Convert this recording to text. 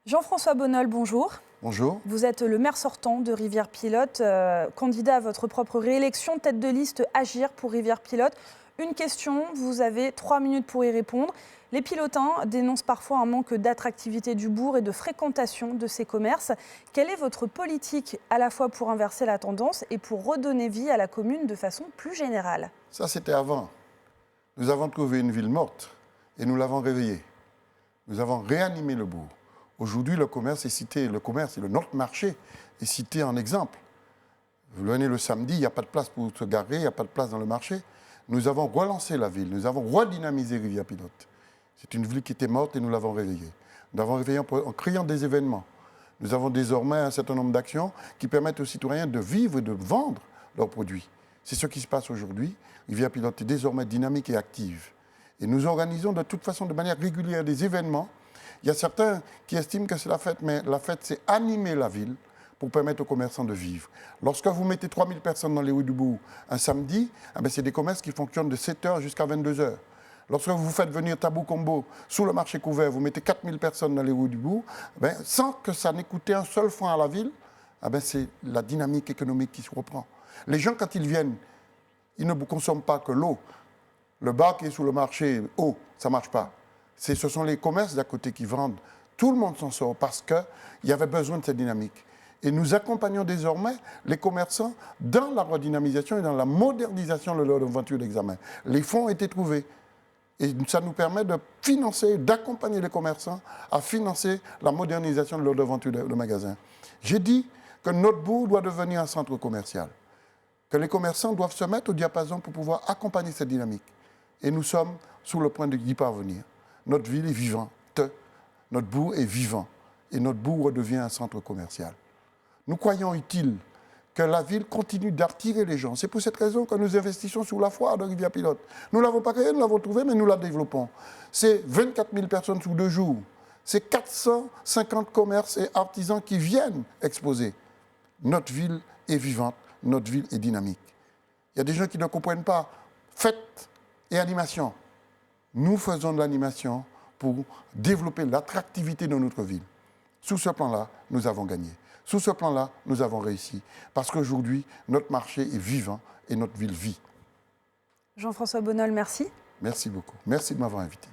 Jean-François Bonnol, bonjour. Bonjour. Vous êtes le maire sortant de Rivière-Pilote, candidat à votre propre réélection, tête de liste Agir pour Rivière-Pilote. Une question, vous avez 3 minutes pour y répondre. Les pilotins dénoncent parfois un manque d'attractivité du bourg et de fréquentation de ces commerces. Quelle est votre politique à la fois pour inverser la tendance et pour redonner vie à la commune de façon plus générale? Ça, c'était avant. Nous avons trouvé une ville morte et nous l'avons réveillée. Nous avons réanimé le bourg. Aujourd'hui, le commerce est cité, notre marché est cité en exemple. Vous venez le samedi, il n'y a pas de place pour se garer, il n'y a pas de place dans le marché. Nous avons relancé la ville, nous avons redynamisé Rivière-Pilote. C'est une ville qui était morte et nous l'avons réveillée. Nous l'avons réveillée en créant des événements. Nous avons désormais un certain nombre d'actions qui permettent aux citoyens de vivre et de vendre leurs produits. C'est ce qui se passe aujourd'hui. Rivière-Pilote est désormais dynamique et active. Et nous organisons de toute façon, de manière régulière, des événements. Il y a certains qui estiment que c'est la fête, mais la fête, c'est animer la ville pour permettre aux commerçants de vivre. Lorsque vous mettez 3000 personnes dans les rues du bourg un samedi, c'est des commerces qui fonctionnent de 7h jusqu'à 22h. Lorsque vous faites venir Tabou Combo sous le marché couvert, vous mettez 4000 personnes dans les rues du bourg, sans que ça n'ait coûté un seul franc à la ville, c'est la dynamique économique qui se reprend. Les gens, quand ils viennent, ils ne consomment pas que l'eau. Le bar qui est sous le marché, eau, ça ne marche pas. Ce sont les commerces d'à côté qui vendent. Tout le monde s'en sort parce qu'il y avait besoin de cette dynamique. Et nous accompagnons désormais les commerçants dans la redynamisation et dans la modernisation de leur devanture d'examen. Les fonds ont été trouvés. Et ça nous permet de financer, d'accompagner les commerçants à financer la modernisation de leur devanture de magasin. J'ai dit que notre bourg doit devenir un centre commercial, que les commerçants doivent se mettre au diapason pour pouvoir accompagner cette dynamique. Et nous sommes sur le point d'y parvenir. Notre ville est vivante, notre bourg est vivant et notre bourg redevient un centre commercial. Nous croyons utile que la ville continue d'attirer les gens. C'est pour cette raison que nous investissons sur la foire de Rivière-Pilote. Nous ne l'avons pas créée, nous l'avons trouvée, mais nous la développons. C'est 24 000 personnes sous 2 jours. C'est 450 commerces et artisans qui viennent exposer. Notre ville est vivante, notre ville est dynamique. Il y a des gens qui ne comprennent pas. Fête et animation. Nous faisons de l'animation pour développer l'attractivité de notre ville. Sous ce plan-là, nous avons gagné. Sous ce plan-là, nous avons réussi. Parce qu'aujourd'hui, notre marché est vivant et notre ville vit. Jean-François Bonnol, merci. Merci beaucoup. Merci de m'avoir invité.